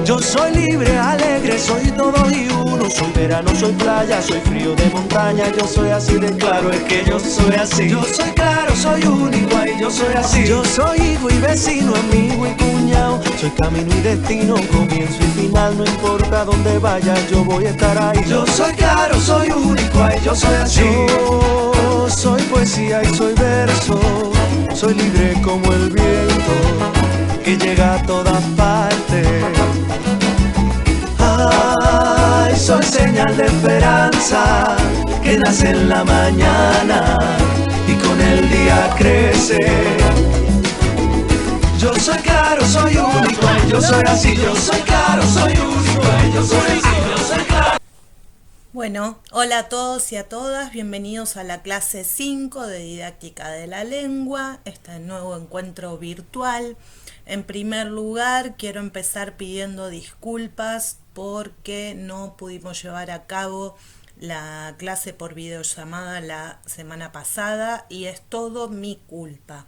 Yo soy libre, alegre, soy todo y uno. Soy verano, soy playa, soy frío de montaña. Yo soy así de claro, es que yo soy así. Yo soy claro, soy único, ay, yo soy así. Yo soy hijo y vecino, amigo y cuñado. Soy camino y destino, comienzo y final. No importa dónde vaya, yo voy a estar ahí. Yo soy claro, soy único, ay, yo soy así. Yo soy poesía y soy verso. Soy libre como el viento que llega a todas partes. Ay, soy señal de esperanza que nace en la mañana y con el día crece. Yo soy claro, soy único, yo soy así. Yo soy claro, soy único, yo soy así. Yo soy claro. Bueno, hola a todos y a todas, bienvenidos a la clase 5 de Didáctica de la Lengua, este nuevo encuentro virtual. En primer lugar, quiero empezar pidiendo disculpas porque no pudimos llevar a cabo la clase por videollamada la semana pasada y es todo mi culpa.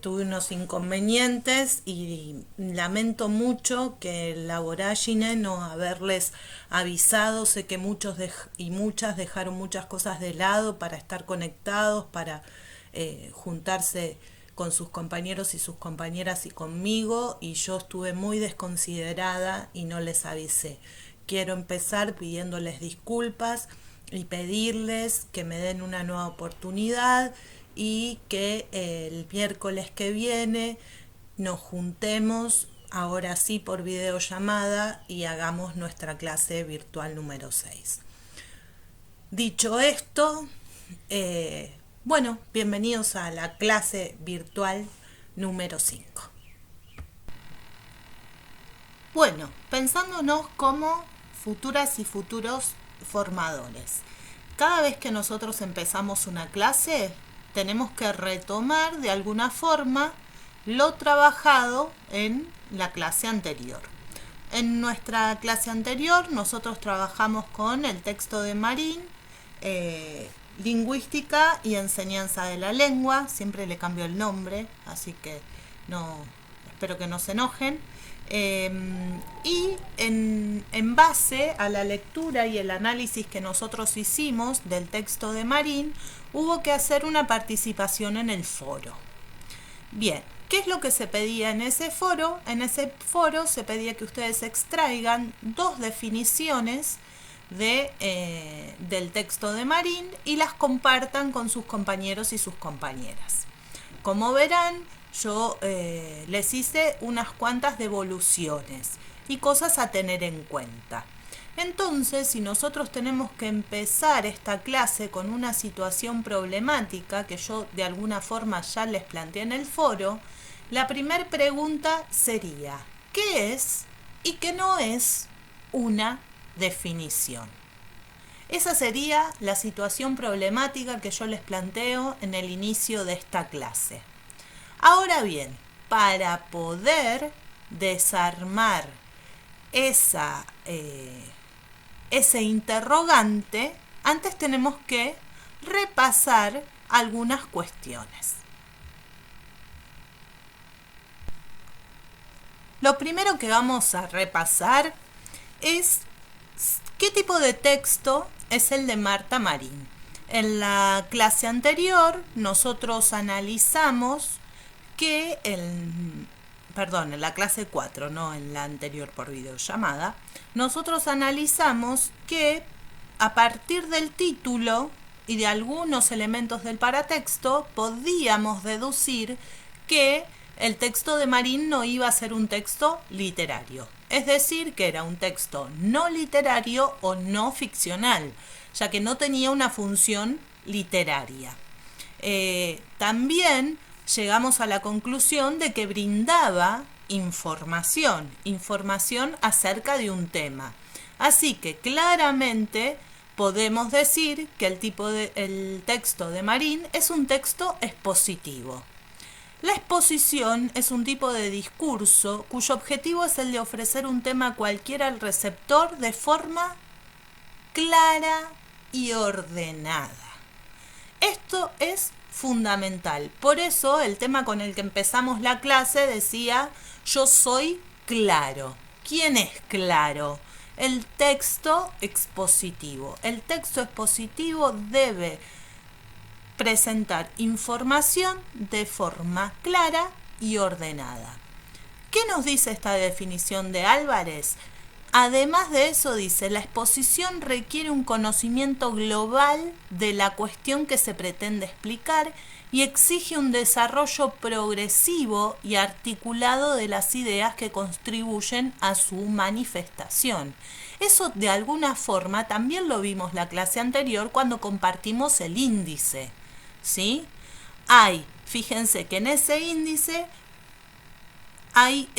Tuve unos inconvenientes y lamento mucho que la vorágine no haberles avisado. Sé que muchos y muchas dejaron muchas cosas de lado para estar conectados, para juntarse con sus compañeros y sus compañeras y conmigo, y yo estuve muy desconsiderada y no les avisé. Quiero empezar pidiéndoles disculpas y pedirles que me den una nueva oportunidad y que el miércoles que viene nos juntemos, ahora sí por videollamada, y hagamos nuestra clase virtual número 6. Dicho esto, bueno, bienvenidos a la clase virtual número 5. Bueno, pensándonos como futuras y futuros formadores. Cada vez que nosotros empezamos una clase, tenemos que retomar de alguna forma lo trabajado en la clase anterior. En nuestra clase anterior nosotros trabajamos con el texto de Marín, lingüística y enseñanza de la lengua. Siempre le cambio el nombre, así que espero que no se enojen. Y en base a la lectura y el análisis que nosotros hicimos del texto de Marín, hubo que hacer una participación en el foro. Bien, ¿qué es lo que se pedía en ese foro? En ese foro se pedía que ustedes extraigan 2 definiciones del texto de Marín y las compartan con sus compañeros y sus compañeras. Como verán, yo les hice unas cuantas devoluciones y cosas a tener en cuenta. Entonces, si nosotros tenemos que empezar esta clase con una situación problemática que yo de alguna forma ya les planteé en el foro, la primera pregunta sería: ¿qué es y qué no es una definición? Esa sería la situación problemática que yo les planteo en el inicio de esta clase. Ahora bien, para poder desarmar ese interrogante, antes tenemos que repasar algunas cuestiones. Lo primero que vamos a repasar es qué tipo de texto es el de Marta Marín. En la clase anterior nosotros analizamos que en la clase 4, no en la anterior por videollamada, nosotros analizamos que a partir del título y de algunos elementos del paratexto podíamos deducir que el texto de Marín no iba a ser un texto literario, es decir, que era un texto no literario o no ficcional, ya que no tenía una función literaria. También llegamos a la conclusión de que brindaba información acerca de un tema. Así que claramente podemos decir que el texto de Marín es un texto expositivo. La exposición es un tipo de discurso cuyo objetivo es el de ofrecer un tema cualquiera al receptor de forma clara y ordenada. Esto es fundamental. Por eso el tema con el que empezamos la clase decía: yo soy claro. ¿Quién es claro? El texto expositivo. El texto expositivo debe presentar información de forma clara y ordenada. ¿Qué nos dice esta definición de Álvarez? Además de eso dice, la exposición requiere un conocimiento global de la cuestión que se pretende explicar y exige un desarrollo progresivo y articulado de las ideas que contribuyen a su manifestación. Eso de alguna forma también lo vimos la clase anterior cuando compartimos el índice, ¿sí? Fíjense que en ese índice hay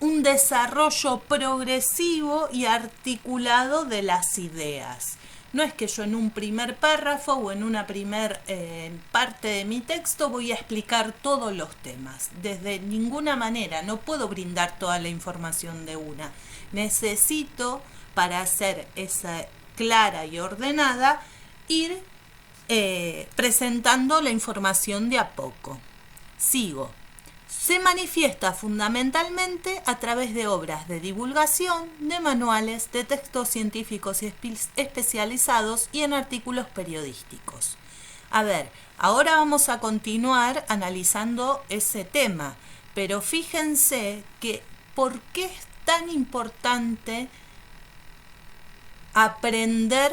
un desarrollo progresivo y articulado de las ideas. No es que yo en un primer párrafo o en una primer parte de mi texto voy a explicar todos los temas. Desde ninguna manera, no puedo brindar toda la información de una. Necesito, para hacer esa clara y ordenada, ir presentando la información de a poco. Sigo. Se manifiesta fundamentalmente a través de obras de divulgación, de manuales, de textos científicos y especializados y en artículos periodísticos. A ver, ahora vamos a continuar analizando ese tema, pero fíjense que ¿por qué es tan importante aprender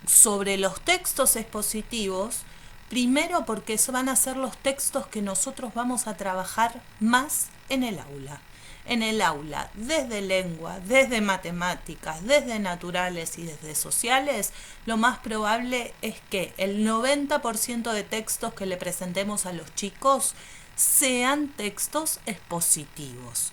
sobre los textos expositivos? Primero porque esos van a ser los textos que nosotros vamos a trabajar más en el aula. En el aula, desde lengua, desde matemáticas, desde naturales y desde sociales, lo más probable es que el 90% de textos que le presentemos a los chicos sean textos expositivos.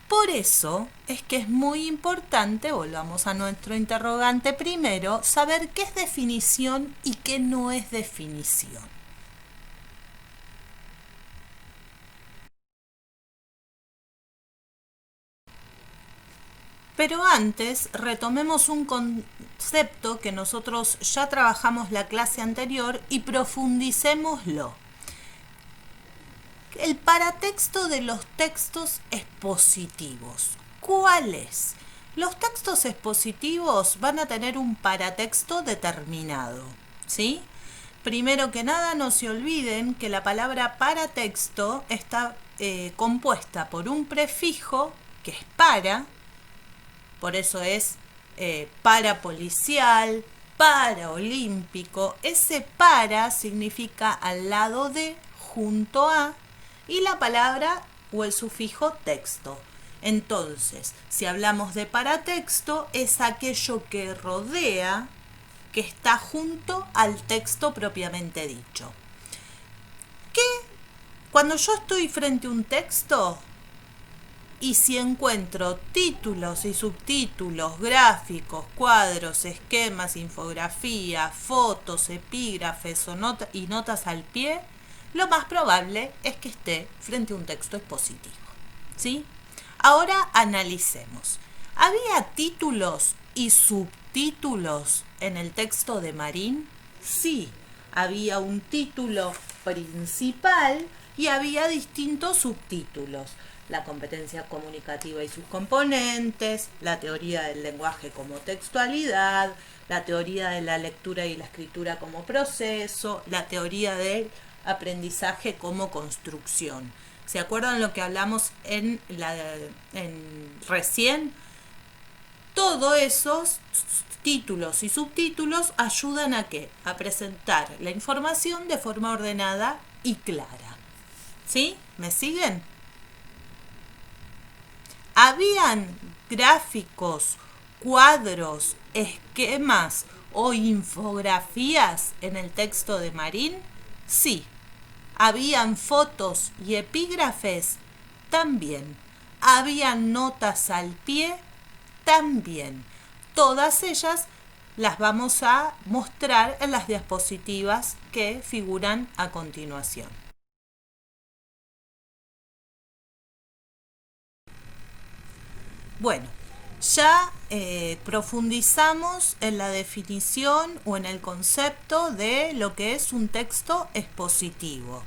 Por eso es que es muy importante, volvamos a nuestro interrogante primero, saber qué es definición y qué no es definición. Pero antes retomemos un concepto que nosotros ya trabajamos la clase anterior y profundicémoslo. El paratexto de los textos expositivos. ¿Cuál es? Los textos expositivos van a tener un paratexto determinado, ¿sí? Primero que nada, no se olviden que la palabra paratexto está compuesta por un prefijo que es para, por eso es parapolicial, paraolímpico. Ese para significa al lado de, junto a, y la palabra o el sufijo texto. Entonces, si hablamos de paratexto, es aquello que rodea, que está junto al texto propiamente dicho. Cuando yo estoy frente a un texto y si encuentro títulos y subtítulos, gráficos, cuadros, esquemas, infografías, fotos, epígrafes y notas al pie, lo más probable es que esté frente a un texto expositivo, ¿sí? Ahora analicemos. ¿Había títulos y subtítulos en el texto de Marín? Sí, había un título principal y había distintos subtítulos. La competencia comunicativa y sus componentes, la teoría del lenguaje como textualidad, la teoría de la lectura y la escritura como proceso, la teoría del aprendizaje como construcción. ¿Se acuerdan lo que hablamos en recién? Todos esos títulos y subtítulos ayudan a ¿qué? A presentar la información de forma ordenada y clara. ¿Sí? ¿Me siguen? ¿Habían gráficos, cuadros, esquemas o infografías en el texto de Marín? Sí. ¿Habían fotos y epígrafes? También. ¿Habían notas al pie? También. Todas ellas las vamos a mostrar en las diapositivas que figuran a continuación. Bueno, ya profundizamos en la definición o en el concepto de lo que es un texto expositivo.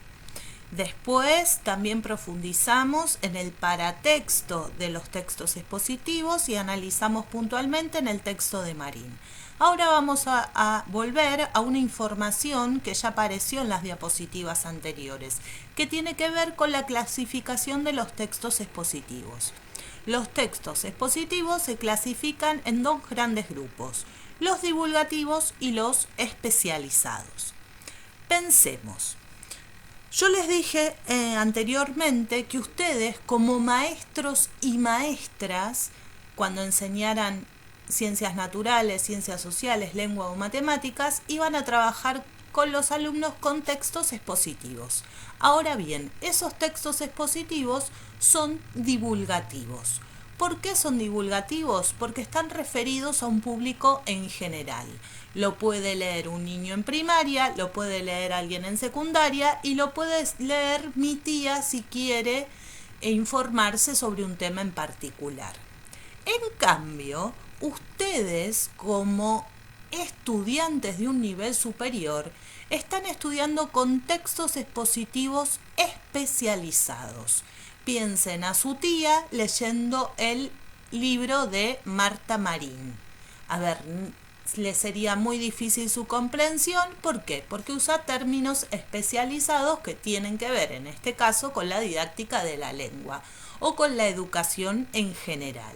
Después también profundizamos en el paratexto de los textos expositivos y analizamos puntualmente en el texto de Marín. Ahora vamos a volver a una información que ya apareció en las diapositivas anteriores, que tiene que ver con la clasificación de los textos expositivos. Los textos expositivos se clasifican en dos grandes grupos, los divulgativos y los especializados. Pensemos. Yo les dije anteriormente que ustedes como maestros y maestras, cuando enseñaran ciencias naturales, ciencias sociales, lengua o matemáticas, iban a trabajar con los alumnos con textos expositivos. Ahora bien, esos textos expositivos son divulgativos. ¿Por qué son divulgativos? Porque están referidos a un público en general. Lo puede leer un niño en primaria, lo puede leer alguien en secundaria y lo puede leer mi tía si quiere informarse sobre un tema en particular. En cambio, ustedes como estudiantes de un nivel superior están estudiando con textos expositivos especializados. Piensen a su tía leyendo el libro de Marta Marín. A ver, le sería muy difícil su comprensión. ¿Por qué? Porque usa términos especializados que tienen que ver, en este caso, con la didáctica de la lengua o con la educación en general.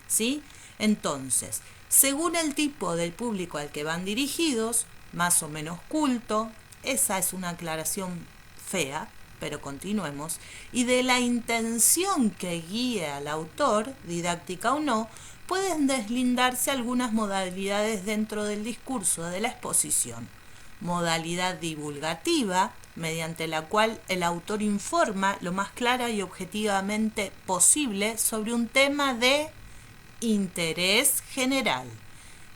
¿Sí? Entonces, según el tipo del público al que van dirigidos, más o menos culto, esa es una aclaración fea, pero continuemos, y de la intención que guía al autor, didáctica o no, pueden deslindarse algunas modalidades dentro del discurso de la exposición. Modalidad divulgativa, mediante la cual el autor informa lo más clara y objetivamente posible sobre un tema de interés general.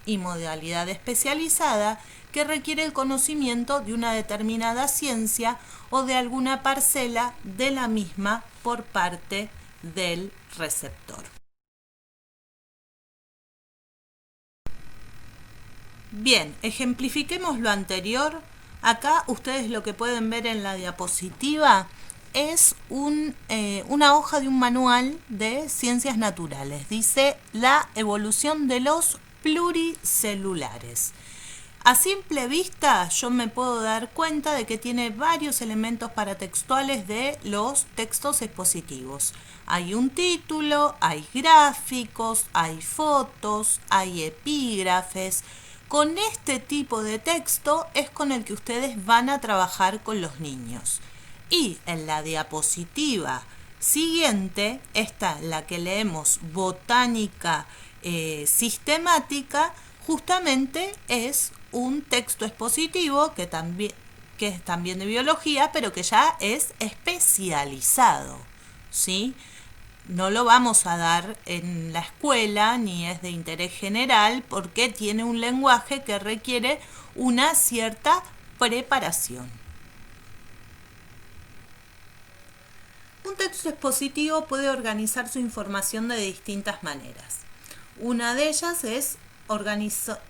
Y modalidad especializada, que requiere el conocimiento de una determinada ciencia o de alguna parcela de la misma por parte del receptor. Bien, ejemplifiquemos lo anterior. Acá ustedes lo que pueden ver en la diapositiva es una hoja de un manual de ciencias naturales. Dice la evolución de los pluricelulares. A simple vista yo me puedo dar cuenta de que tiene varios elementos paratextuales de los textos expositivos. Hay un título, hay gráficos, hay fotos, hay epígrafes. Con este tipo de texto es con el que ustedes van a trabajar con los niños. Y en la diapositiva siguiente, esta la que leemos, botánica sistemática, justamente es un texto expositivo que es también de biología, pero que ya es especializado, ¿sí? No lo vamos a dar en la escuela ni es de interés general porque tiene un lenguaje que requiere una cierta preparación. Un texto expositivo puede organizar su información de distintas maneras. Una de ellas es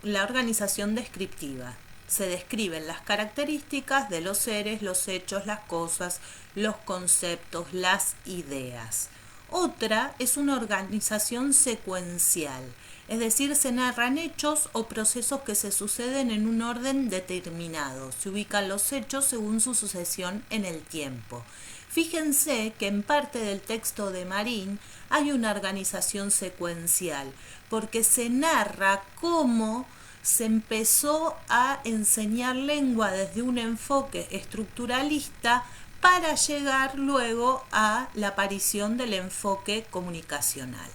la organización descriptiva. Se describen las características de los seres, los hechos, las cosas, los conceptos, las ideas. Otra es una organización secuencial, es decir, se narran hechos o procesos que se suceden en un orden determinado. Se ubican los hechos según su sucesión en el tiempo. Fíjense que en parte del texto de Marín hay una organización secuencial, porque se narra cómo se empezó a enseñar lengua desde un enfoque estructuralista para llegar luego a la aparición del enfoque comunicacional.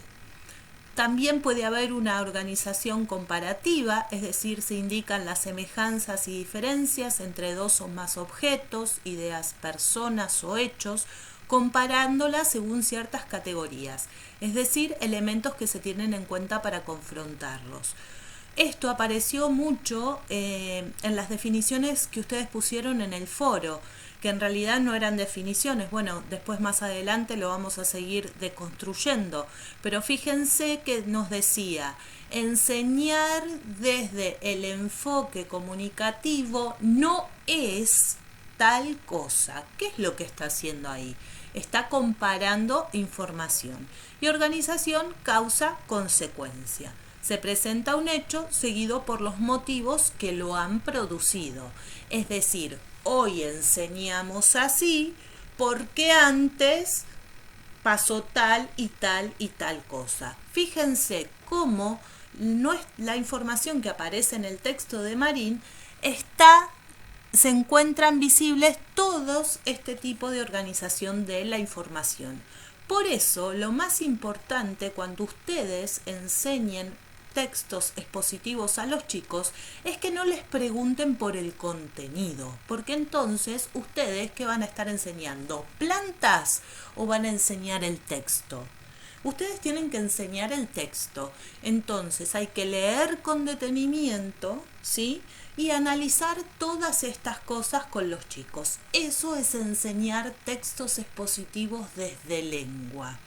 También puede haber una organización comparativa, es decir, se indican las semejanzas y diferencias entre dos o más objetos, ideas, personas o hechos, comparándolas según ciertas categorías, es decir, elementos que se tienen en cuenta para confrontarlos. Esto apareció mucho en las definiciones que ustedes pusieron en el foro, que en realidad no eran definiciones. Bueno, después más adelante lo vamos a seguir deconstruyendo, pero fíjense que nos decía, enseñar desde el enfoque comunicativo no es tal cosa. ¿Qué es lo que está haciendo ahí? Está comparando información. Y organización, causa, consecuencia. Se presenta un hecho seguido por los motivos que lo han producido. Es decir, hoy enseñamos así porque antes pasó tal y tal y tal cosa. Fíjense cómo no es la información que aparece en el texto de Marín se encuentran visibles todos este tipo de organización de la información. Por eso, lo más importante cuando ustedes enseñen textos expositivos a los chicos es que no les pregunten por el contenido, porque entonces ustedes ¿qué van a estar enseñando? ¿Plantas o van a enseñar el texto? Ustedes tienen que enseñar el texto, entonces hay que leer con detenimiento, ¿sí? Y analizar todas estas cosas con los chicos. Eso es enseñar textos expositivos desde lengua.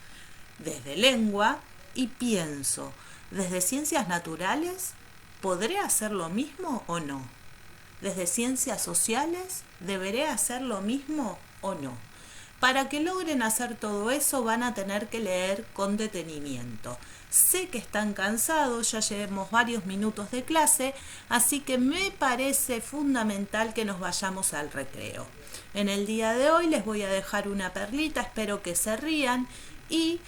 Desde lengua y pienso, desde ciencias naturales, ¿podré hacer lo mismo o no? Desde ciencias sociales, ¿deberé hacer lo mismo o no? Para que logren hacer todo eso van a tener que leer con detenimiento. Sé que están cansados, ya llevamos varios minutos de clase, así que me parece fundamental que nos vayamos al recreo. En el día de hoy les voy a dejar una perlita, espero que se rían y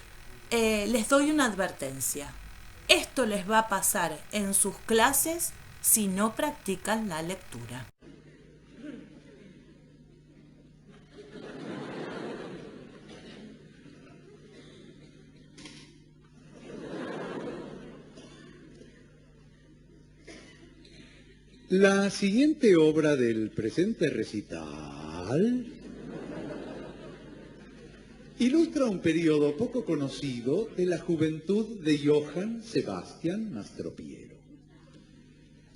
les doy una advertencia. Esto les va a pasar en sus clases si no practican la lectura. La siguiente obra del presente recital ilustra un periodo poco conocido de la juventud de Johann Sebastian Mastropiero.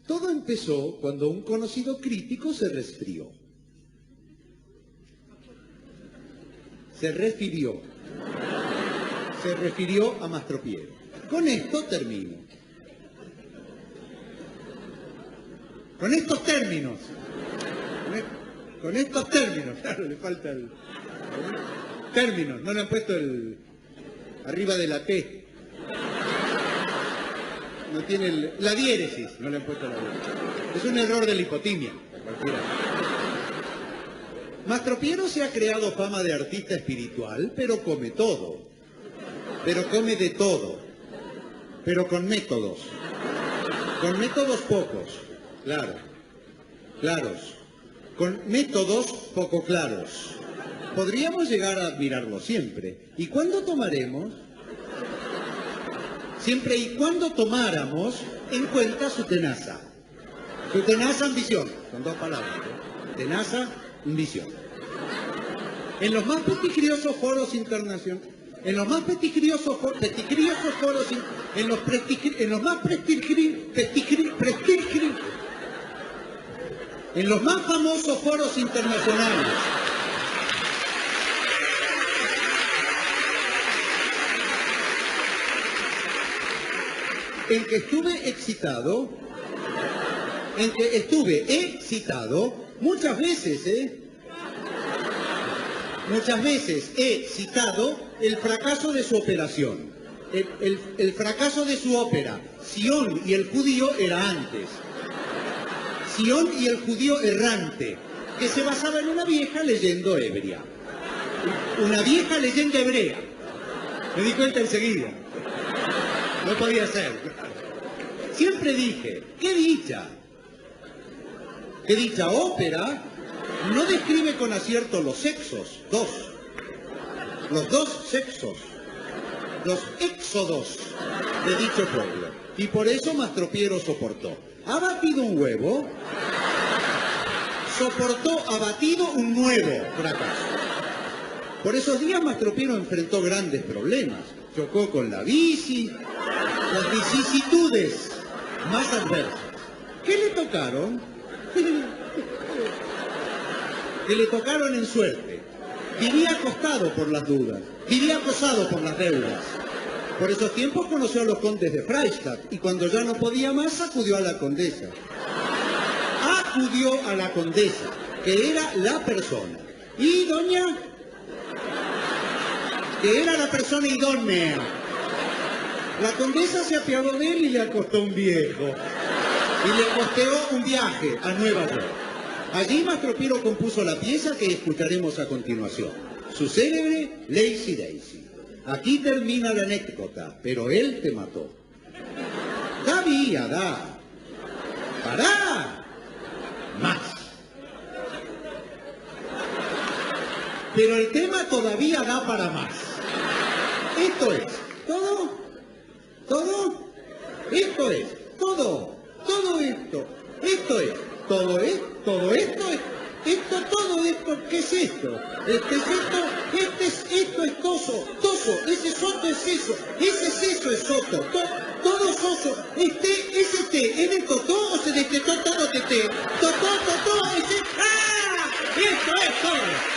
Todo empezó cuando un conocido crítico se refirió a Mastropiero. Con esto termino. Con estos términos, claro, le falta el términos, no le han puesto el arriba de la T, no tiene la diéresis, no le han puesto la diéresis. Es un error de la hipotimia, cualquiera. Mastropiero se ha creado fama de artista espiritual, pero come todo, pero come de todo, pero con métodos pocos. Claros, con métodos poco claros. Podríamos llegar a admirarlo siempre. ¿Y cuándo tomaremos? Siempre y cuando tomáramos en cuenta su tenaza. Su tenaza ambición. Son dos palabras. Tenaza, ambición. En los más prestigiosos foros internacionales, en los más prestigiosos foros en los más famosos foros internacionales. En que estuve excitado, muchas veces he citado el fracaso de su operación, el fracaso de su ópera, Sion y el judío era antes. Sion y el judío errante, que se basaba en una vieja leyenda hebrea. Una vieja leyenda hebrea. Me di cuenta enseguida. No podía ser. Siempre dije, qué dicha ópera no describe con acierto los sexos, los dos sexos, los éxodos de dicho pueblo. Y por eso Mastropiero soportó. Ha batido un huevo, soportó abatido un nuevo fracaso. Por esos días Mastropiero enfrentó grandes problemas. Chocó con la bici, las vicisitudes más adversas. ¿Qué le tocaron? Que le tocaron en suerte. Vivía acostado por las dudas, vivía acosado por las deudas. Por esos tiempos conoció a los condes de Freistadt y cuando ya no podía más acudió a la condesa. que era la persona. Y doña, que era la persona idónea. La condesa se apiadó de él y le acostó un viejo. Y le costeó un viaje a Nueva York. Allí Mastro Piero compuso la pieza que escucharemos a continuación, su célebre Lazy Daisy. Aquí termina la anécdota, pero él te mató. Da vía, da. ¡Pará! Más. Pero el tema todavía da para más. Esto es, todo, esto es, todo esto, esto es, todo esto, ¿qué es esto? Esto es toso, ese soto es eso, ese seso es soto, todo soso, ese té, ¿es de totó o se decretó todo teté? Totó, ese, ¡ah! Esto es todo.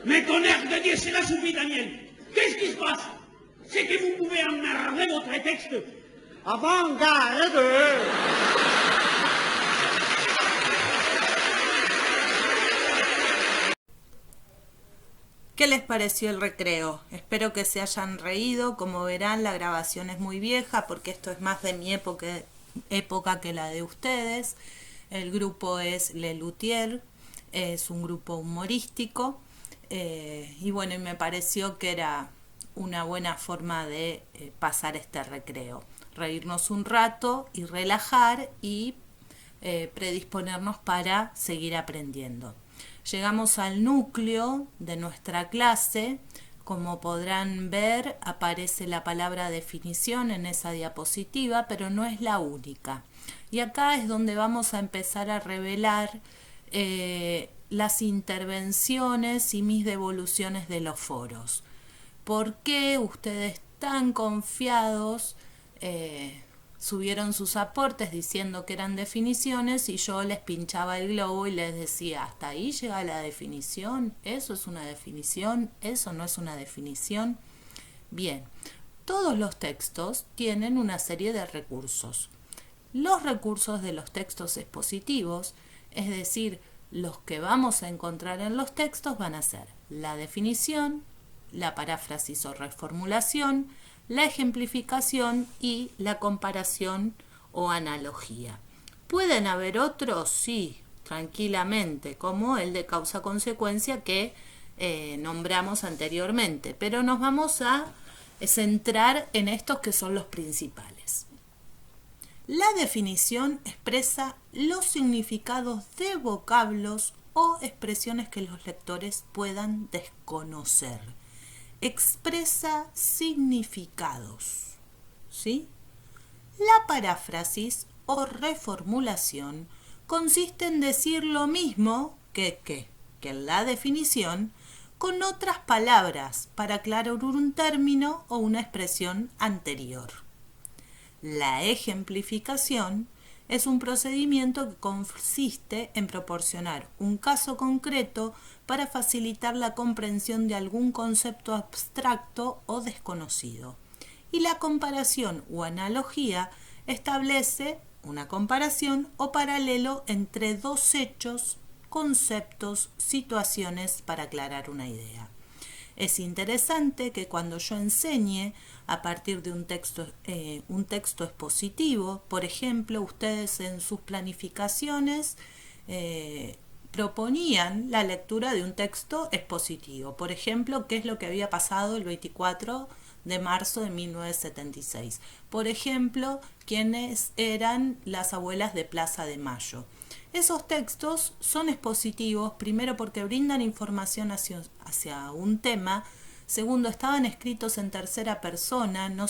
Mais tonnerre de Dieu, c'est la soupie, Daniel. Qu'est-ce qui se passe? C'est que vous pouvez emmerder votre texte. Avant-garde. ¿Qué les pareció el recreo? Espero que se hayan reído. Como verán, la grabación es muy vieja porque esto es más de mi época que la de ustedes. El grupo es Le Luthier, es un grupo humorístico. Y bueno, y me pareció que era una buena forma de pasar este recreo, reírnos un rato y relajar y predisponernos para seguir aprendiendo. Llegamos al núcleo de nuestra clase. Como podrán ver, aparece la palabra definición en esa diapositiva, pero no es la única. Y acá es donde vamos a empezar a revelar las intervenciones y mis devoluciones de los foros. ¿Por qué ustedes tan confiados subieron sus aportes diciendo que eran definiciones y yo les pinchaba el globo y les decía, hasta ahí llega la definición? ¿Eso es una definición? ¿Eso no es una definición? Bien, todos los textos tienen una serie de recursos. Los recursos de los textos expositivos, es decir, los que vamos a encontrar en los textos, van a ser la definición, la paráfrasis o reformulación, la ejemplificación y la comparación o analogía. ¿Pueden haber otros? Sí, tranquilamente, como el de causa-consecuencia que nombramos anteriormente, pero nos vamos a centrar en estos que son los principales. La definición expresa los significados de vocablos o expresiones que los lectores puedan desconocer. Expresa significados, ¿sí? La paráfrasis o reformulación consiste en decir lo mismo que en la definición con otras palabras para aclarar un término o una expresión anterior. La ejemplificación es un procedimiento que consiste en proporcionar un caso concreto para facilitar la comprensión de algún concepto abstracto o desconocido. Y la comparación o analogía establece una comparación o paralelo entre dos hechos, conceptos, situaciones para aclarar una idea. Es interesante que cuando yo enseñe a partir de un texto expositivo, por ejemplo, ustedes en sus planificaciones proponían la lectura de un texto expositivo. Por ejemplo, qué es lo que había pasado el 24 de marzo de 1976. Por ejemplo, quiénes eran las abuelas de Plaza de Mayo. Esos textos son expositivos, primero porque brindan información hacia un tema, segundo, estaban escritos en tercera persona, no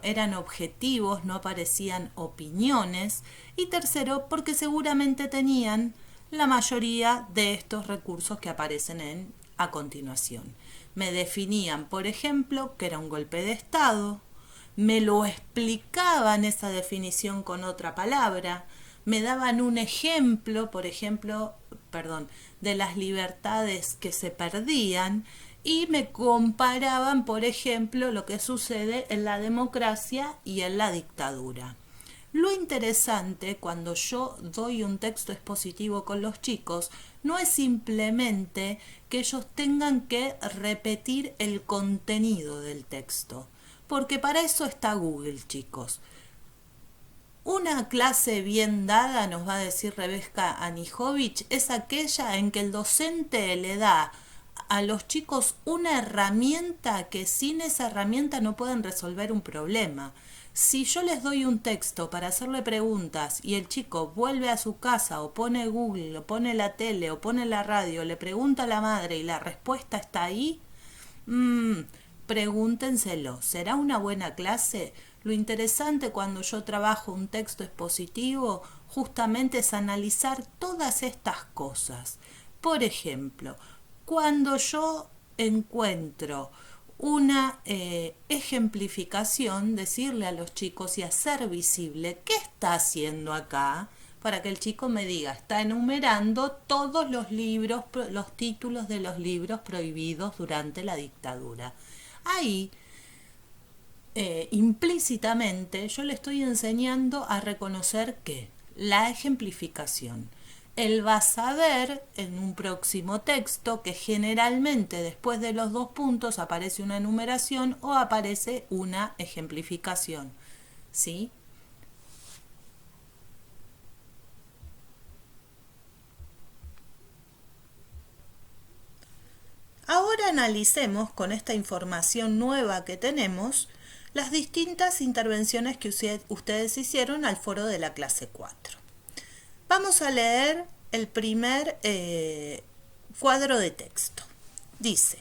eran objetivos, no aparecían opiniones, y tercero, porque seguramente tenían la mayoría de estos recursos que aparecen a continuación. Me definían, por ejemplo, que era un golpe de Estado, me lo explicaban esa definición con otra palabra, me daban un ejemplo, de las libertades que se perdían y me comparaban, por ejemplo, lo que sucede en la democracia y en la dictadura. Lo interesante cuando yo doy un texto expositivo con los chicos no es simplemente que ellos tengan que repetir el contenido del texto, porque para eso está Google, chicos. Una clase bien dada, nos va a decir Rebeca Anijovic, es aquella en que el docente le da a los chicos una herramienta que sin esa herramienta no pueden resolver un problema. Si yo les doy un texto para hacerle preguntas y el chico vuelve a su casa o pone Google, o pone la tele, o pone la radio, le pregunta a la madre y la respuesta está ahí, pregúntenselo, ¿será una buena clase? Lo interesante cuando yo trabajo un texto expositivo justamente es analizar todas estas cosas. Por ejemplo, cuando yo encuentro una ejemplificación, decirle a los chicos y hacer visible qué está haciendo acá, para que el chico me diga, está enumerando todos los libros, los títulos de los libros prohibidos durante la dictadura. Ahí, implícitamente, yo le estoy enseñando a reconocer que la ejemplificación. Él va a saber en un próximo texto que generalmente después de los 2 puntos aparece una enumeración o aparece una ejemplificación. ¿Sí? Ahora analicemos con esta información nueva que tenemos las distintas intervenciones que ustedes hicieron al foro de la clase 4. Vamos a leer el primer cuadro de texto. Dice,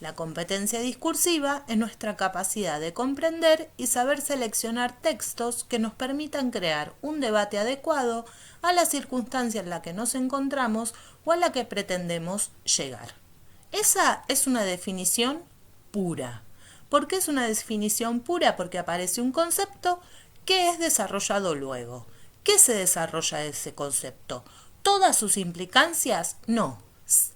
la competencia discursiva es nuestra capacidad de comprender y saber seleccionar textos que nos permitan crear un debate adecuado a la circunstancia en la que nos encontramos o a la que pretendemos llegar. Esa es una definición pura. ¿Por qué es una definición pura? Porque aparece un concepto que es desarrollado luego. ¿Qué se desarrolla ese concepto? ¿Todas sus implicancias? No.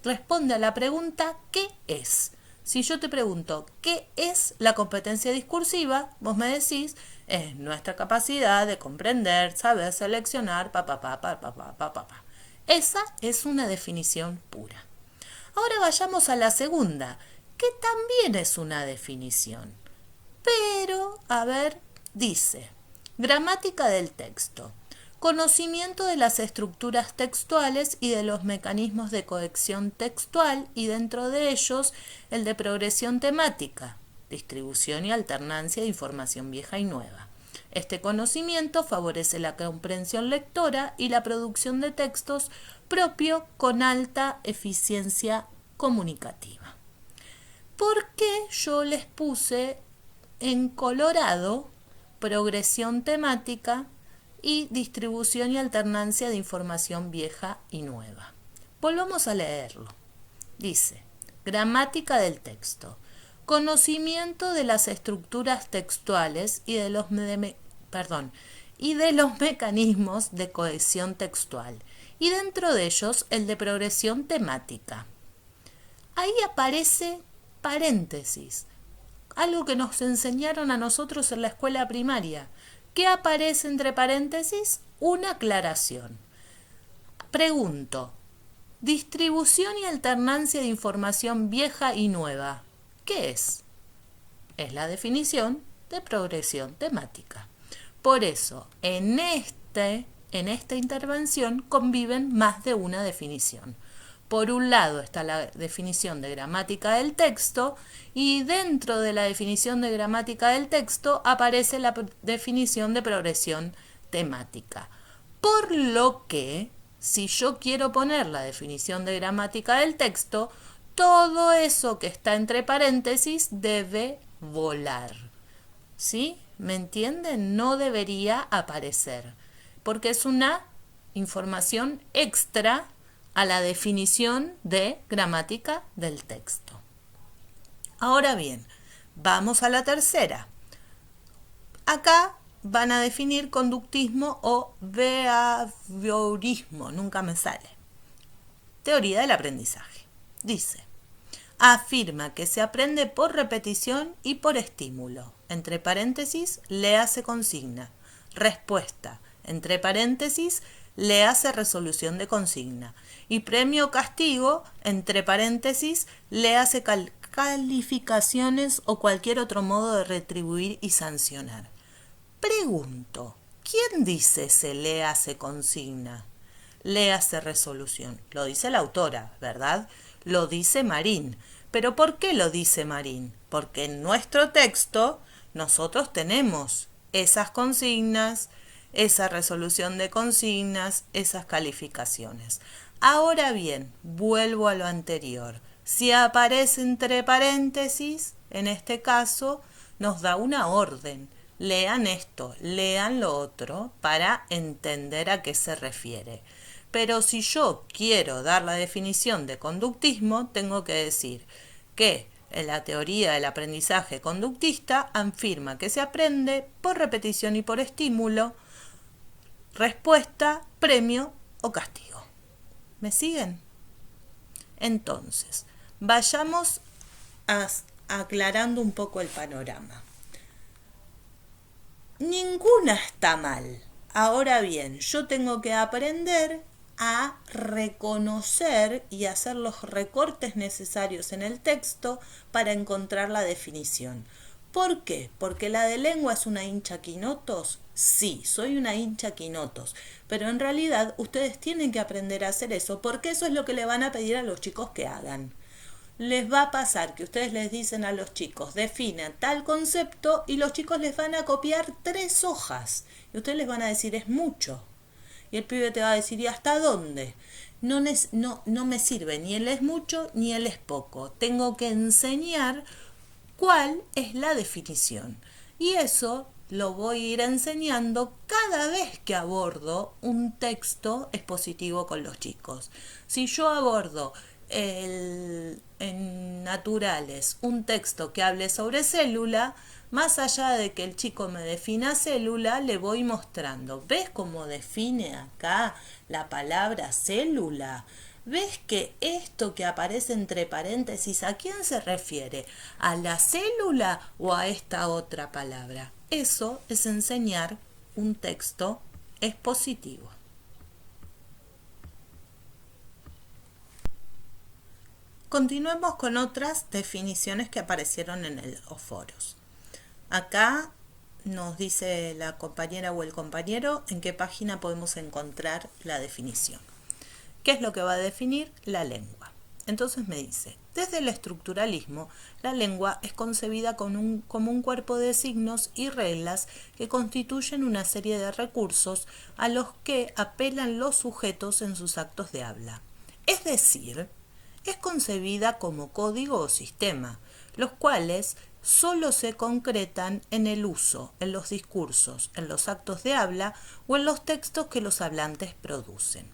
Responde a la pregunta ¿qué es? Si yo te pregunto ¿qué es la competencia discursiva? Vos me decís es nuestra capacidad de comprender, saber seleccionar, Esa es una definición pura. Ahora vayamos a la segunda, que también es una definición. Pero, dice, gramática del texto. Conocimiento de las estructuras textuales y de los mecanismos de cohesión textual y dentro de ellos el de progresión temática, distribución y alternancia de información vieja y nueva. Este conocimiento favorece la comprensión lectora y la producción de textos propio con alta eficiencia comunicativa. ¿Por qué yo les puse en colorado progresión temática y distribución y alternancia de información vieja y nueva? Volvamos a leerlo. Dice, gramática del texto. Conocimiento de las estructuras textuales y de los mecanismos de cohesión textual, y dentro de ellos el de progresión temática. Ahí aparece paréntesis, algo que nos enseñaron a nosotros en la escuela primaria. ¿Qué aparece entre paréntesis? Una aclaración. Pregunto, distribución y alternancia de información vieja y nueva, ¿qué es? Es la definición de progresión temática. Por eso, en esta intervención conviven más de una definición. Por un lado está la definición de gramática del texto y dentro de la definición de gramática del texto aparece la definición de progresión temática. Por lo que, si yo quiero poner la definición de gramática del texto, todo eso que está entre paréntesis debe volar. ¿Sí? ¿Me entienden? No debería aparecer, porque es una información extra a la definición de gramática del texto. Ahora bien, vamos a la tercera. Acá van a definir conductismo o behaviorismo, nunca me sale. Teoría del aprendizaje. Dice, afirma que se aprende por repetición y por estímulo. Entre paréntesis, léase consigna. Respuesta. Entre paréntesis, léase resolución de consigna. Y premio o castigo, entre paréntesis, léase calificaciones o cualquier otro modo de retribuir y sancionar. Pregunto, ¿quién dice se léase consigna? Léase resolución. Lo dice la autora, ¿verdad? Lo dice Marín. ¿Pero por qué lo dice Marín? Porque en nuestro texto nosotros tenemos esas consignas, esa resolución de consignas, esas calificaciones. Ahora bien, vuelvo a lo anterior. Si aparece entre paréntesis, en este caso, nos da una orden. Lean esto, lean lo otro, para entender a qué se refiere. Pero si yo quiero dar la definición de conductismo, tengo que decir que en la teoría del aprendizaje conductista afirma que se aprende por repetición y por estímulo, respuesta, premio o castigo. ¿Me siguen? Entonces, vayamos aclarando un poco el panorama. Ninguna está mal. Ahora bien, yo tengo que aprender a reconocer y hacer los recortes necesarios en el texto para encontrar la definición. ¿Por qué? ¿Porque la de lengua es una hincha quinotos? Sí, soy una hincha quinotos, pero en realidad ustedes tienen que aprender a hacer eso porque eso es lo que le van a pedir a los chicos que hagan. Les va a pasar que ustedes les dicen a los chicos, definan tal concepto y los chicos les van a copiar 3 hojas y ustedes les van a decir es mucho. Y el pibe te va a decir, ¿y hasta dónde? No me sirve ni él es mucho ni él es poco. Tengo que enseñar cuál es la definición. Y eso lo voy a ir enseñando cada vez que abordo un texto expositivo con los chicos. Si yo abordo en naturales un texto que hable sobre célula, más allá de que el chico me defina célula, le voy mostrando. ¿Ves cómo define acá la palabra célula? ¿Ves que esto que aparece entre paréntesis, ¿a quién se refiere? ¿A la célula o a esta otra palabra? Eso es enseñar un texto expositivo. Continuemos con otras definiciones que aparecieron en los foros. Acá nos dice la compañera o el compañero en qué página podemos encontrar la definición. ¿Qué es lo que va a definir? La lengua. Entonces me dice, desde el estructuralismo, la lengua es concebida como un cuerpo de signos y reglas que constituyen una serie de recursos a los que apelan los sujetos en sus actos de habla. Es decir, es concebida como código o sistema, los cuales solo se concretan en el uso, en los discursos, en los actos de habla o en los textos que los hablantes producen.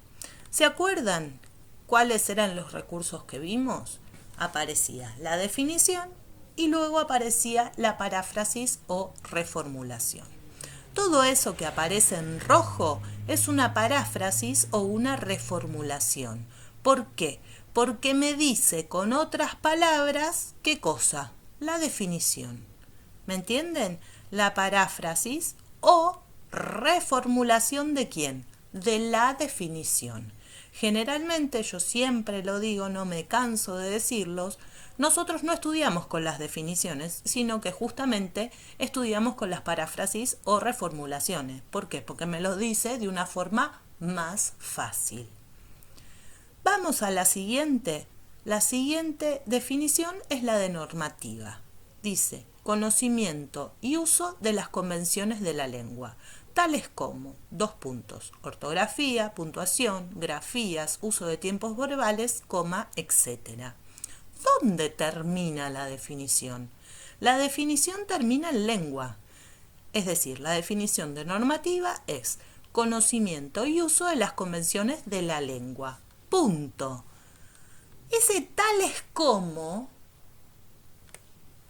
¿Se acuerdan cuáles eran los recursos que vimos? Aparecía la definición y luego aparecía la paráfrasis o reformulación. Todo eso que aparece en rojo es una paráfrasis o una reformulación. ¿Por qué? Porque me dice con otras palabras, ¿qué cosa? La definición. ¿Me entienden? La paráfrasis o reformulación ¿de quién? De la definición. Generalmente, yo siempre lo digo, no me canso de decirlos, nosotros no estudiamos con las definiciones, sino que justamente estudiamos con las paráfrasis o reformulaciones. ¿Por qué? Porque me lo dice de una forma más fácil. Vamos a la siguiente. La siguiente definición es la de normativa. Dice, conocimiento y uso de las convenciones de la lengua, tales como, ortografía, puntuación, grafías, uso de tiempos verbales, etc. ¿Dónde termina la definición? La definición termina en lengua. Es decir, la definición de normativa es conocimiento y uso de las convenciones de la lengua. Punto. Ese tales como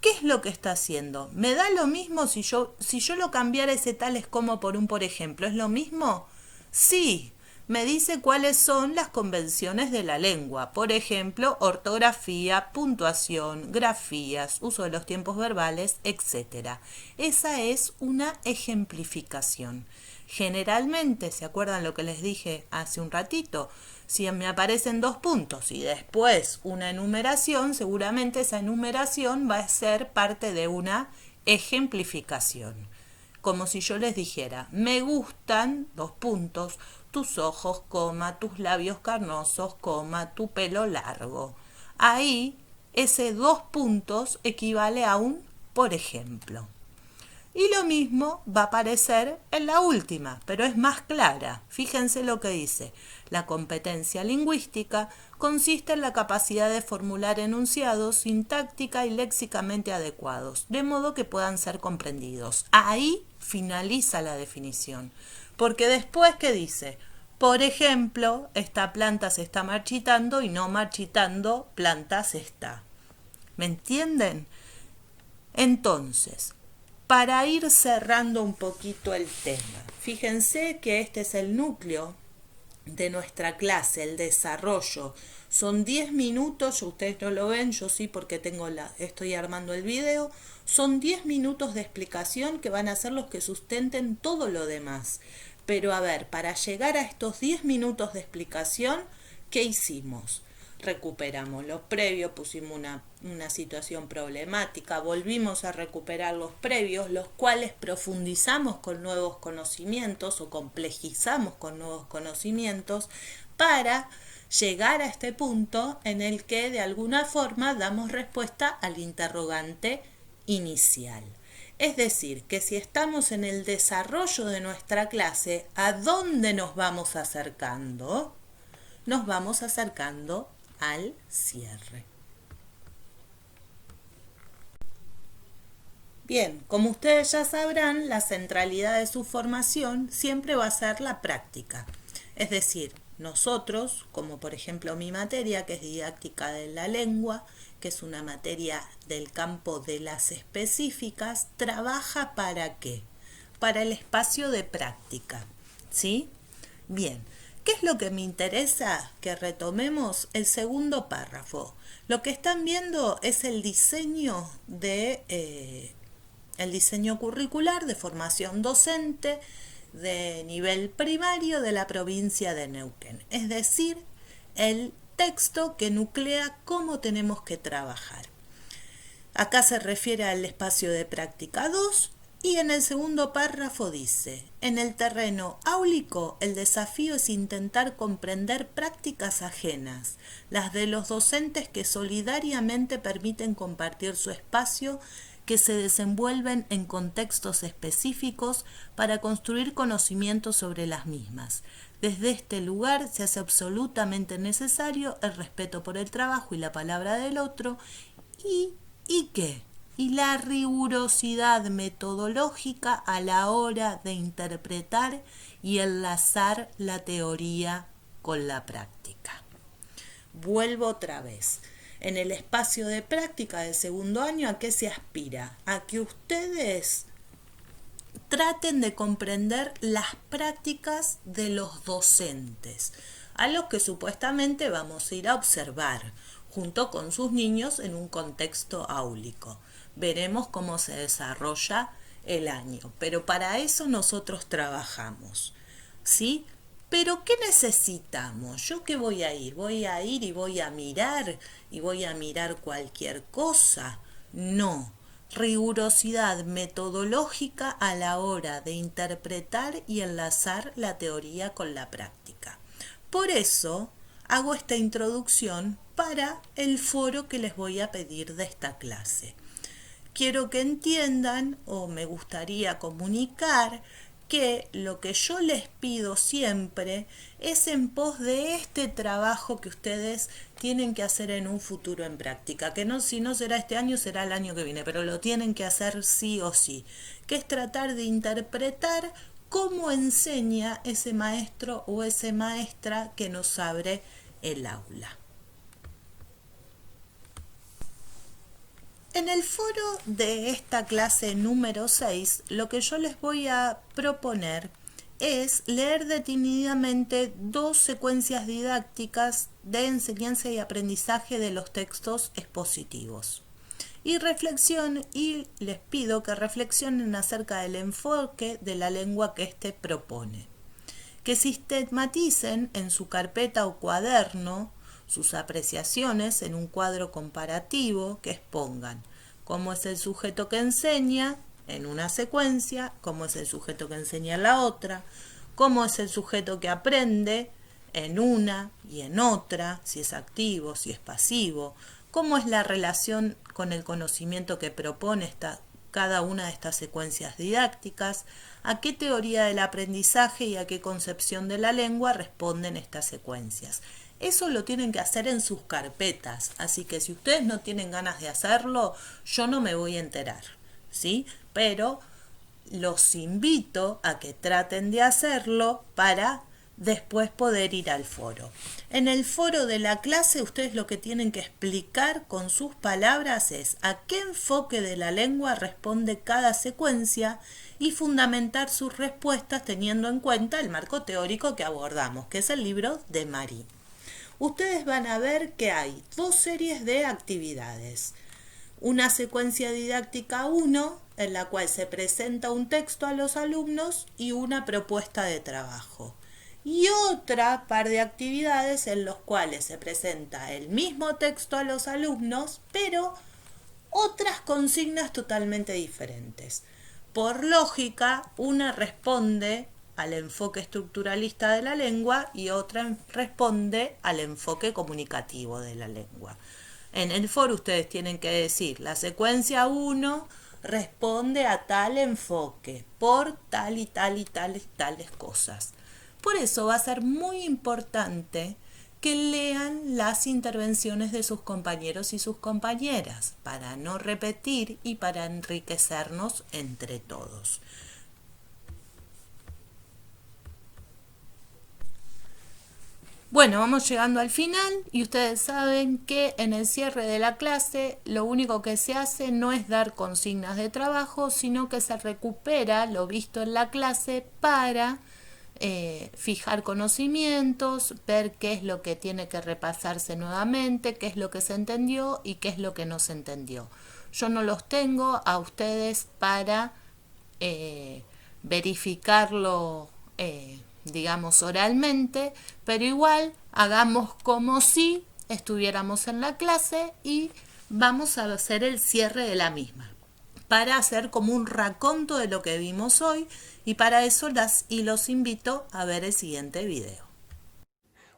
¿Qué es lo que está haciendo? ¿Me da lo mismo si yo lo cambiara ese tales como por un por ejemplo? ¿Es lo mismo? Sí. Me dice cuáles son las convenciones de la lengua. Por ejemplo, ortografía, puntuación, grafías, uso de los tiempos verbales, etc. Esa es una ejemplificación. Generalmente, ¿se acuerdan lo que les dije hace un ratito? Si me aparecen 2 puntos y después una enumeración, seguramente esa enumeración va a ser parte de una ejemplificación. Como si yo les dijera, me gustan, 2 puntos, tus ojos, coma, tus labios carnosos, coma, tu pelo largo. Ahí, ese 2 puntos equivale a un por ejemplo. Y lo mismo va a aparecer en la última, pero es más clara. Fíjense lo que dice. La competencia lingüística consiste en la capacidad de formular enunciados sintáctica y léxicamente adecuados, de modo que puedan ser comprendidos. Ahí finaliza la definición. Porque después, ¿qué dice? Por ejemplo, esta planta se está marchitando y no marchitando, planta se está. ¿Me entienden? Entonces, para ir cerrando un poquito el tema, fíjense que este es el núcleo de nuestra clase, el desarrollo. Son 10 minutos, ustedes no lo ven, yo sí porque estoy armando el video. Son 10 minutos de explicación que van a ser los que sustenten todo lo demás. Pero a ver, para llegar a estos 10 minutos de explicación, ¿qué hicimos? Recuperamos los previos, pusimos una situación problemática, volvimos a recuperar los previos, los cuales profundizamos con nuevos conocimientos o complejizamos con nuevos conocimientos para llegar a este punto en el que de alguna forma damos respuesta al interrogante inicial. Es decir, que si estamos en el desarrollo de nuestra clase, ¿a dónde nos vamos acercando? Nos vamos acercando al cierre. Bien, como ustedes ya sabrán, la centralidad de su formación siempre va a ser la práctica. Es decir, nosotros, como por ejemplo mi materia, que es didáctica de la lengua, que es una materia del campo de las específicas, trabaja ¿para qué? Para el espacio de práctica, ¿sí? Bien, ¿qué es lo que me interesa? Que retomemos el segundo párrafo. Lo que están viendo es el diseño curricular de formación docente de nivel primario de la provincia de Neuquén, es decir, el texto que nuclea cómo tenemos que trabajar. Acá se refiere al espacio de práctica 2 y en el segundo párrafo dice, en el terreno áulico el desafío es intentar comprender prácticas ajenas, las de los docentes que solidariamente permiten compartir su espacio, que se desenvuelven en contextos específicos para construir conocimientos sobre las mismas. Desde este lugar se hace absolutamente necesario el respeto por el trabajo y la palabra del otro y ¿qué? Y la rigurosidad metodológica a la hora de interpretar y enlazar la teoría con la práctica. Vuelvo otra vez. En el espacio de práctica del segundo año, ¿a qué se aspira? A que ustedes traten de comprender las prácticas de los docentes, a los que supuestamente vamos a ir a observar, junto con sus niños en un contexto áulico. Veremos cómo se desarrolla el año, pero para eso nosotros trabajamos, ¿sí? ¿Pero qué necesitamos? ¿Yo qué voy a ir? ¿Voy a ir y voy a mirar cualquier cosa? No. Rigurosidad metodológica a la hora de interpretar y enlazar la teoría con la práctica. Por eso hago esta introducción para el foro que les voy a pedir de esta clase. Quiero que entiendan, o me gustaría comunicar, que lo que yo les pido siempre es en pos de este trabajo que ustedes tienen que hacer en un futuro en práctica, que no, si no será este año, será el año que viene, pero lo tienen que hacer sí o sí, que es tratar de interpretar cómo enseña ese maestro o esa maestra que nos abre el aula. En el foro de esta clase número 6, lo que yo les voy a proponer es leer detenidamente 2 secuencias didácticas de enseñanza y aprendizaje de los textos expositivos. Y les pido que reflexionen acerca del enfoque de la lengua que éste propone. Que sistematicen en su carpeta o cuaderno sus apreciaciones en un cuadro comparativo que expongan cómo es el sujeto que enseña en una secuencia, cómo es el sujeto que enseña en la otra, cómo es el sujeto que aprende en una y en otra, si es activo, si es pasivo, cómo es la relación con el conocimiento que propone cada una de estas secuencias didácticas, a qué teoría del aprendizaje y a qué concepción de la lengua responden estas secuencias. Eso lo tienen que hacer en sus carpetas, así que si ustedes no tienen ganas de hacerlo, yo no me voy a enterar, ¿sí? Pero los invito a que traten de hacerlo para después poder ir al foro. En el foro de la clase ustedes lo que tienen que explicar con sus palabras es a qué enfoque de la lengua responde cada secuencia y fundamentar sus respuestas teniendo en cuenta el marco teórico que abordamos, que es el libro de Marie. Ustedes van a ver que hay 2 series de actividades. Una secuencia didáctica 1, en la cual se presenta un texto a los alumnos y una propuesta de trabajo. Y otra par de actividades en las cuales se presenta el mismo texto a los alumnos, pero otras consignas totalmente diferentes. Por lógica, una responde al enfoque estructuralista de la lengua y otra responde al enfoque comunicativo de la lengua. En el foro ustedes tienen que decir, la secuencia 1 responde a tal enfoque, por tal y tal y tales cosas. Por eso va a ser muy importante que lean las intervenciones de sus compañeros y sus compañeras, para no repetir y para enriquecernos entre todos. Bueno, vamos llegando al final y ustedes saben que en el cierre de la clase lo único que se hace no es dar consignas de trabajo, sino que se recupera lo visto en la clase para fijar conocimientos, ver qué es lo que tiene que repasarse nuevamente, qué es lo que se entendió y qué es lo que no se entendió. Yo no los tengo a ustedes para verificarlo digamos oralmente, pero igual hagamos como si estuviéramos en la clase y vamos a hacer el cierre de la misma para hacer como un raconto de lo que vimos hoy y para eso los invito a ver el siguiente video.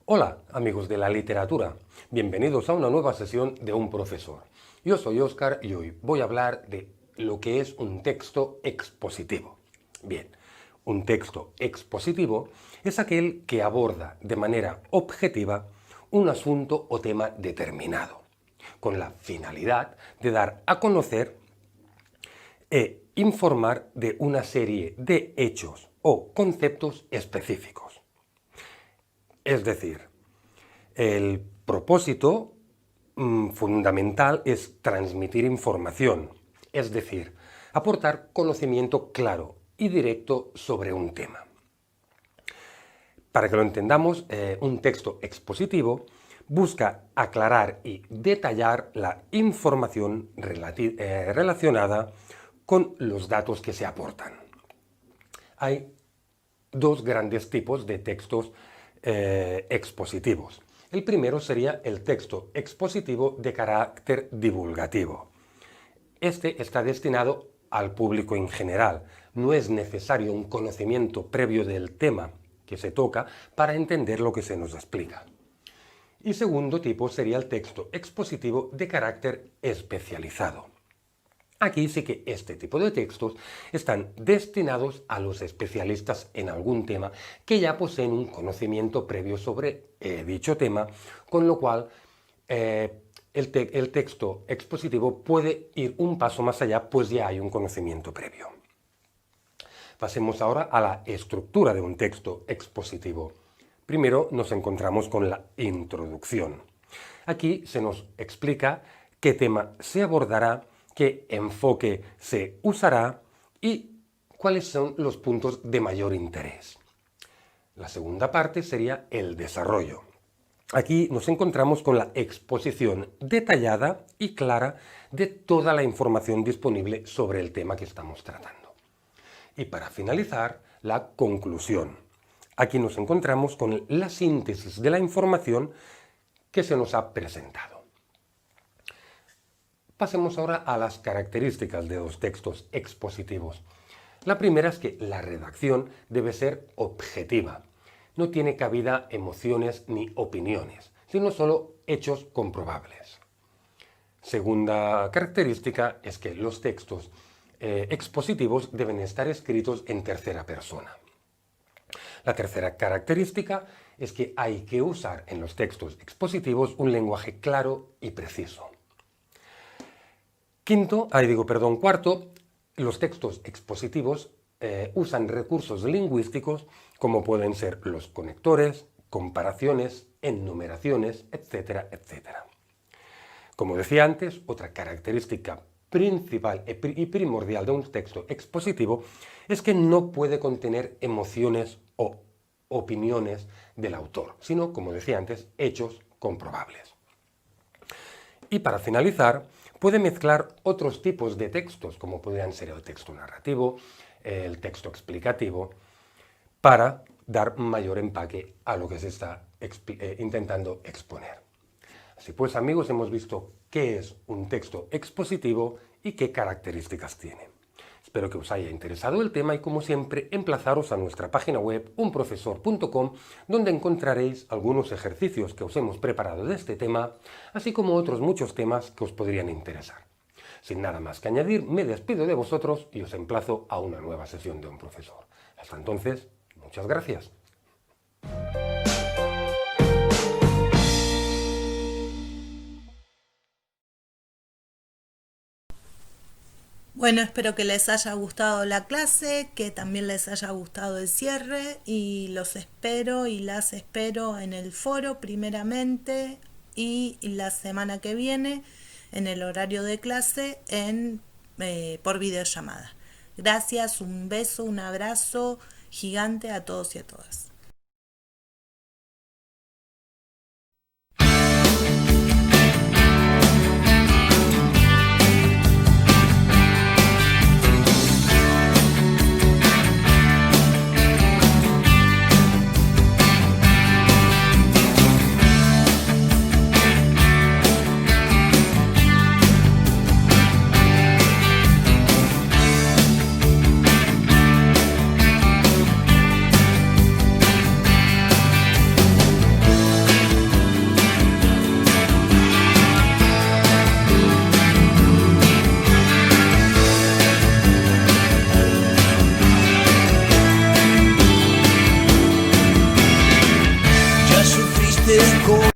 Hola amigos de la literatura, bienvenidos a una nueva sesión de Un Profesor. Yo soy Óscar y hoy voy a hablar de lo que es un texto expositivo. Bien, un texto expositivo es aquel que aborda de manera objetiva un asunto o tema determinado, con la finalidad de dar a conocer e informar de una serie de hechos o conceptos específicos. Es decir, el propósito fundamental es transmitir información, es decir, aportar conocimiento claro y directo sobre un tema. Para que lo entendamos, un texto expositivo busca aclarar y detallar la información relacionada con los datos que se aportan. Hay 2 grandes tipos de textos expositivos. El primero sería el texto expositivo de carácter divulgativo. Este está destinado al público en general. No es necesario un conocimiento previo del tema que se toca para entender lo que se nos explica. Y segundo tipo sería el texto expositivo de carácter especializado. Aquí sí que este tipo de textos están destinados a los especialistas en algún tema que ya poseen un conocimiento previo sobre dicho tema, con lo cual el texto expositivo puede ir un paso más allá, pues ya hay un conocimiento previo. Pasemos ahora a la estructura de un texto expositivo. Primero nos encontramos con la introducción. Aquí se nos explica qué tema se abordará qué enfoque se usará y cuáles son los puntos de mayor interés. La segunda parte sería el desarrollo. Aquí nos encontramos con la exposición detallada y clara de toda la información disponible sobre el tema que estamos tratando. Y para finalizar, la conclusión. Aquí nos encontramos con la síntesis de la información que se nos ha presentado. Pasemos ahora a las características de los textos expositivos. La primera es que la redacción debe ser objetiva. No tiene cabida emociones ni opiniones, sino solo hechos comprobables. Segunda característica es que los textos expositivos deben estar escritos en tercera persona. La tercera característica es que hay que usar en los textos expositivos un lenguaje claro y preciso. Cuarto, los textos expositivos usan recursos lingüísticos como pueden ser los conectores, comparaciones, enumeraciones, etcétera, etcétera. Como decía antes, otra característica principal y primordial de un texto expositivo es que no puede contener emociones o opiniones del autor, sino, como decía antes, hechos comprobables. Y para finalizar, puede mezclar otros tipos de textos, como podrían ser el texto narrativo, el texto explicativo, para dar mayor empaque a lo que se está intentando exponer. Así pues, amigos, hemos visto qué es un texto expositivo y qué características tiene. Espero que os haya interesado el tema y, como siempre, emplazaros a nuestra página web unprofesor.com, donde encontraréis algunos ejercicios que os hemos preparado de este tema, así como otros muchos temas que os podrían interesar. Sin nada más que añadir, me despido de vosotros y os emplazo a una nueva sesión de Un Profesor. Hasta entonces, muchas gracias. Bueno, espero que les haya gustado la clase, que también les haya gustado el cierre y los espero y las espero en el foro primeramente y la semana que viene en el horario de clase por videollamada. Gracias, un beso, un abrazo gigante a todos y a todas.